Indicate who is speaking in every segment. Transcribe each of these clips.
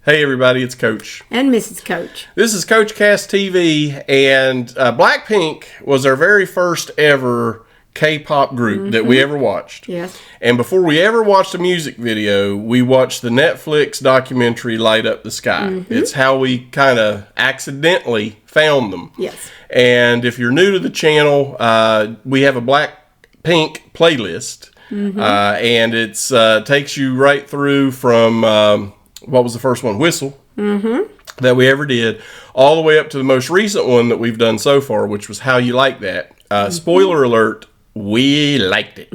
Speaker 1: Hey everybody, it's Coach.
Speaker 2: And Mrs. Coach.
Speaker 1: This is Coach Cast TV, and Blackpink was our very first ever K-pop group that we ever watched.
Speaker 2: Yes.
Speaker 1: And before we ever watched a music video, we watched the Netflix documentary Light Up the Sky. It's how we kind of accidentally found them.
Speaker 2: Yes.
Speaker 1: And if you're new to the channel, we have a Blackpink playlist, and it's takes you right through from... what was the first one? Whistle. That we ever did, all the way up to the most recent one that we've done so far, which was How You Like That. Spoiler alert, we liked it.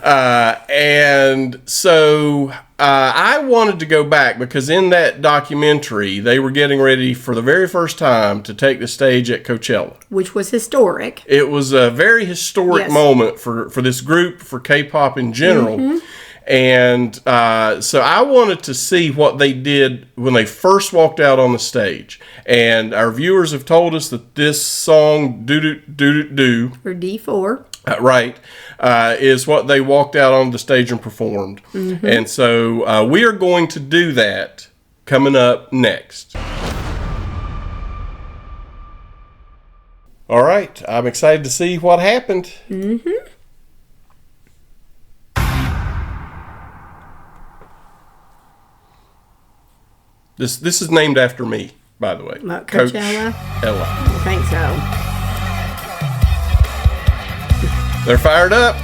Speaker 1: And so I wanted to go back because in that documentary, they were getting ready for the very first time to take the stage at Coachella.
Speaker 2: Which was historic.
Speaker 1: It was a very historic moment for this group, for K-pop in general. And so I wanted to see what they did when they first walked out on the stage. And our viewers have told us that this song, DDU-DU
Speaker 2: Or D4.
Speaker 1: Right, is what they walked out on the stage and performed. And so we are going to do that coming up next. All right, I'm excited to see what happened. This is named after me, by the way.
Speaker 2: What, Coachella?
Speaker 1: Ella.
Speaker 2: I think so.
Speaker 1: They're fired up.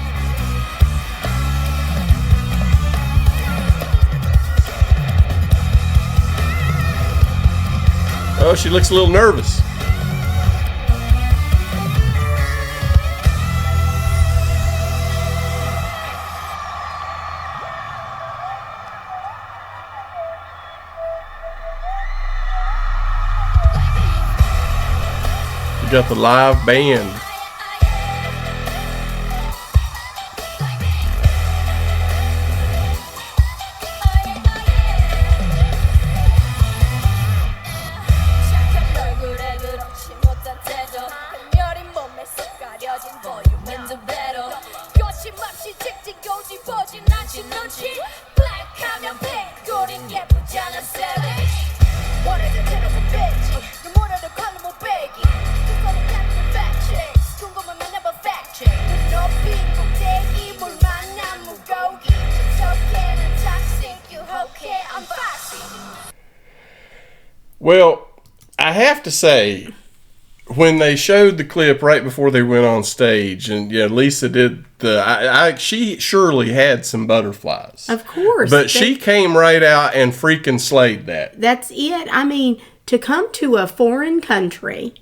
Speaker 1: Oh, she looks a little nervous. Got the live band. Well, I have to say, when they showed the clip right before they went on stage, and Lisa did she surely had some butterflies.
Speaker 2: Of course.
Speaker 1: But she came right out and freaking slayed that.
Speaker 2: That's it. I mean, to come to a foreign country,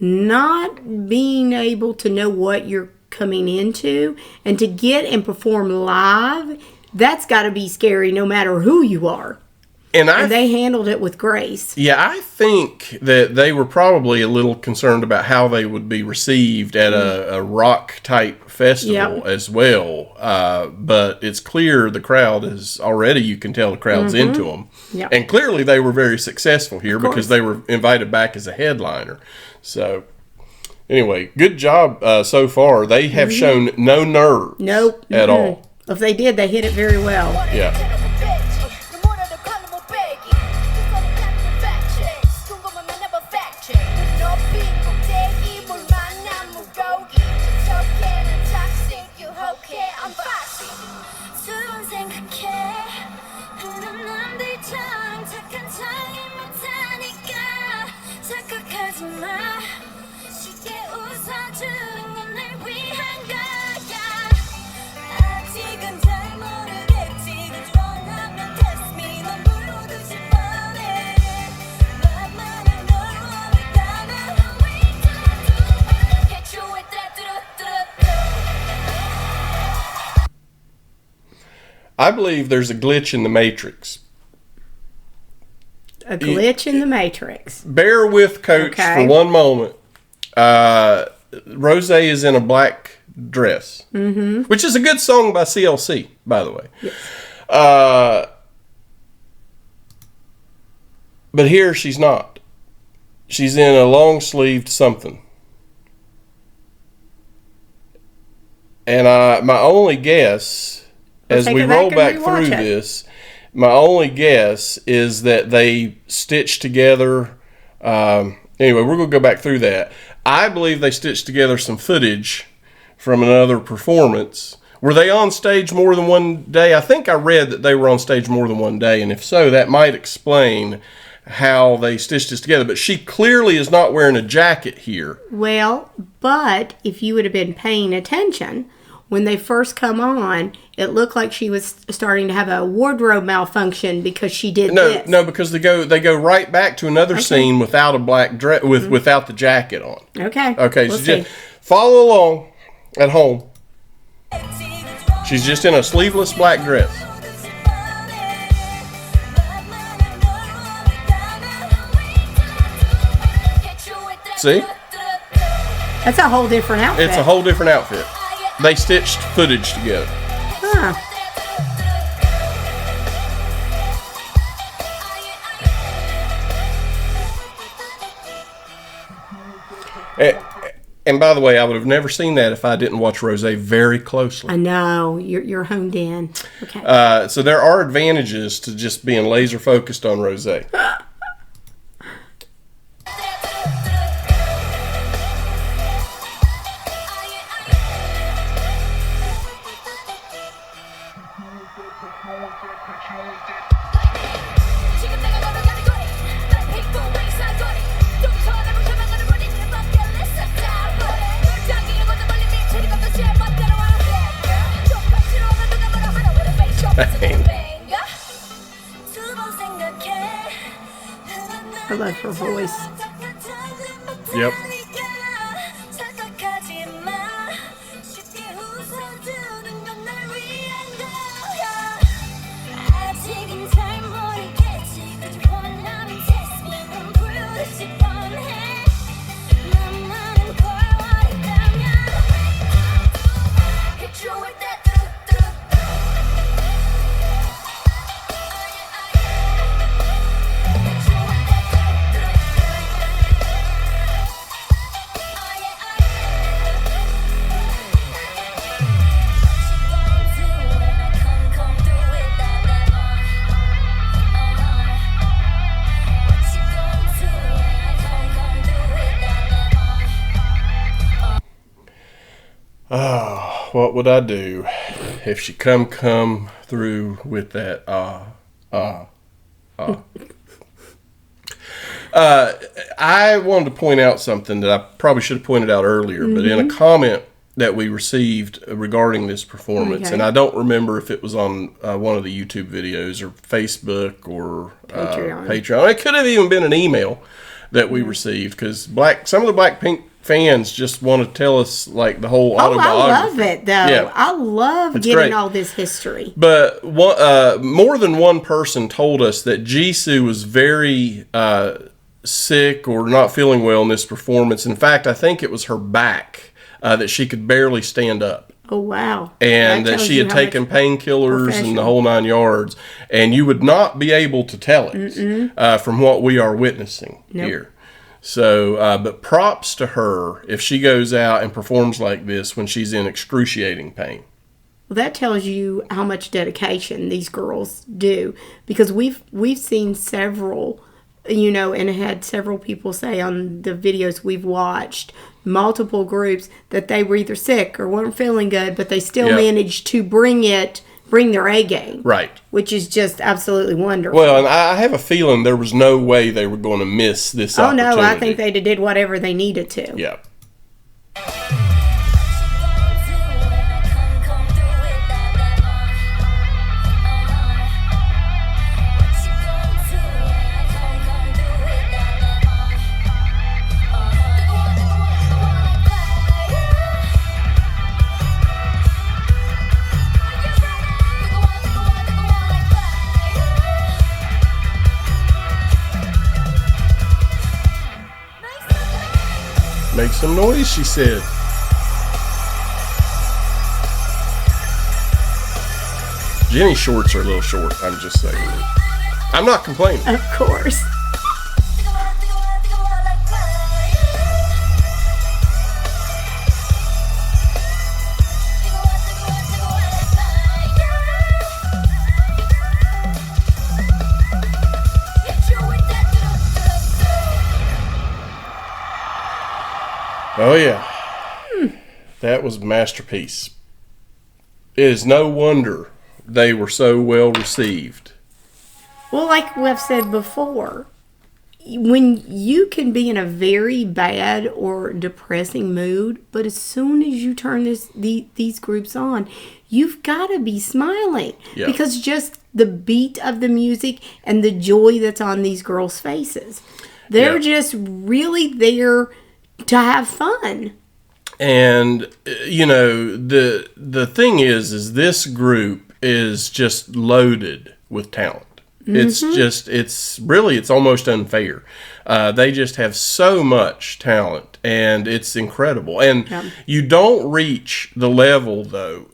Speaker 2: not being able to know what you're coming into, and to get and perform live, that's got to be scary no matter who you are. And they handled it with grace. Yeah,
Speaker 1: I think that they were probably a little concerned about how they would be received at a rock-type festival as well. But it's clear the crowd is already, you can tell the crowd's into them.
Speaker 2: Yep.
Speaker 1: And clearly they were very successful here because they were invited back as a headliner. So, anyway, good job so far. They have shown no nerves at all.
Speaker 2: If they did, they hit it very well.
Speaker 1: Yeah. I believe there's a glitch in the Matrix.
Speaker 2: A glitch in the Matrix.
Speaker 1: Bear with Coach for one moment. Rose is in a black dress, which is a good song by CLC, by the way. Yes. But here she's not. She's in a long-sleeved something. And my only guess, as we roll back through this, My only guess is that they stitched together. Anyway, we're going to go back through that. I believe they stitched together some footage from another performance. Were they on stage more than one day? I think I read that they were on stage more than one day, and if so, that might explain how they stitched this together. But she clearly is not wearing a jacket here.
Speaker 2: Well, but if you would have been paying attention, when they first come on, it looked like she was starting to have a wardrobe malfunction because she did this.
Speaker 1: No, because they go right back to another scene without a black dress, without the jacket on.
Speaker 2: Okay.
Speaker 1: Okay,
Speaker 2: we'll
Speaker 1: so
Speaker 2: see.
Speaker 1: just follow along at home. She's just in a sleeveless black dress. See?
Speaker 2: That's a whole different outfit.
Speaker 1: It's a whole different outfit. They stitched footage together.
Speaker 2: Huh.
Speaker 1: And by the way, I would have never seen that if I didn't watch Rosé very closely.
Speaker 2: I know. You're honed in. Okay.
Speaker 1: So there are advantages to just being laser focused on Rosé.
Speaker 2: I love her voice.
Speaker 1: Yep. Oh, what would I do if she come through with that I wanted to point out something that I probably should have pointed out earlier, but in a comment that we received regarding this performance, and I don't remember if it was on one of the YouTube videos or Facebook or Patreon. It could have even been an email that we received, because some of the Blackpink fans just want to tell us like the whole autobiography.
Speaker 2: I love it though. Yeah. I love getting
Speaker 1: great.
Speaker 2: all this history.
Speaker 1: But more than one person told us that Jisoo was very sick or not feeling well in this performance. In fact, I think it was her back that she could barely stand up.
Speaker 2: Oh, wow.
Speaker 1: And that she had taken painkillers and the whole 9 yards. And you would not be able to tell it from what we are witnessing here. So, but props to her if she goes out and performs like this when she's in excruciating pain.
Speaker 2: Well, that tells you how much dedication these girls do, because we've seen several, and had several people say on the videos we've watched, multiple groups, that they were either sick or weren't feeling good, but they still managed to bring their A game.
Speaker 1: Right.
Speaker 2: Which is just absolutely wonderful.
Speaker 1: Well, and I have a feeling there was no way they were going to miss this opportunity.
Speaker 2: Oh, no, I think they did whatever they needed to.
Speaker 1: Yeah. Make some noise, she said. Jenny's shorts are a little short, I'm just saying. I'm not complaining.
Speaker 2: Of course.
Speaker 1: Oh, yeah. That was a masterpiece. It is no wonder they were so well received.
Speaker 2: Well, like we've said before, when you can be in a very bad or depressing mood, but as soon as you turn these groups on, you've got to be smiling.
Speaker 1: Yeah.
Speaker 2: Because just the beat of the music and the joy that's on these girls' faces. They're just really there to have fun.
Speaker 1: And, you know, the thing is this group is just loaded with talent. It's almost unfair. They just have so much talent, and it's incredible. And you don't reach the level, though,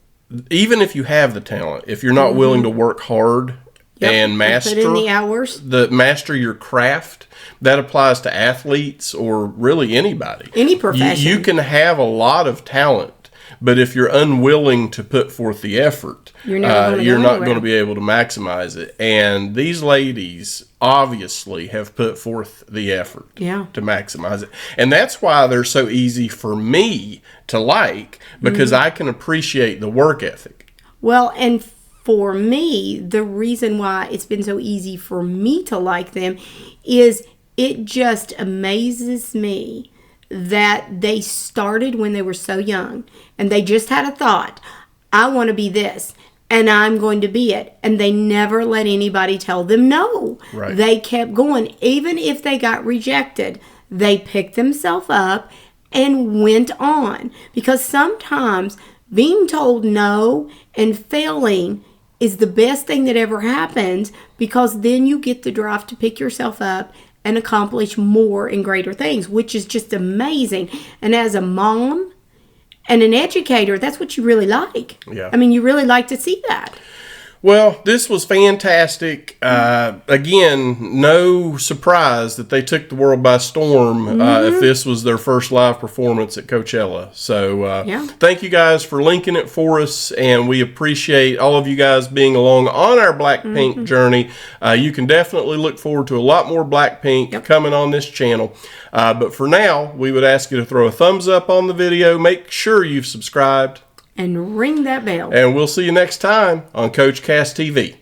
Speaker 1: even if you have the talent, if you're not willing to work hard and master,
Speaker 2: put in the hours,
Speaker 1: master your craft. That applies to athletes or really anybody.
Speaker 2: Any profession.
Speaker 1: You can have a lot of talent, but if you're unwilling to put forth the effort, you're not going to be able to maximize it. And these ladies obviously have put forth the effort to maximize it. And that's why they're so easy for me to like, because I can appreciate the work ethic.
Speaker 2: Well, and for me, the reason why it's been so easy for me to like them is it just amazes me that they started when they were so young and they just had a thought, I want to be this and I'm going to be it. And they never let anybody tell them no.
Speaker 1: Right.
Speaker 2: They kept going. Even if they got rejected, they picked themselves up and went on. Because sometimes being told no and failing is the best thing that ever happens, because then you get the drive to pick yourself up and accomplish more and greater things, which is just amazing. And as a mom and an educator, that's what you really like.
Speaker 1: Yeah.
Speaker 2: I mean, you really like to see that.
Speaker 1: Well, this was fantastic. Again, no surprise that they took the world by storm if this was their first live performance at Coachella. So thank you guys for linking it for us, and we appreciate all of you guys being along on our Blackpink journey. You can definitely look forward to a lot more Blackpink coming on this channel. But for now, we would ask you to throw a thumbs up on the video. Make sure you've subscribed.
Speaker 2: And ring that bell.
Speaker 1: And we'll see you next time on Coach Cast TV.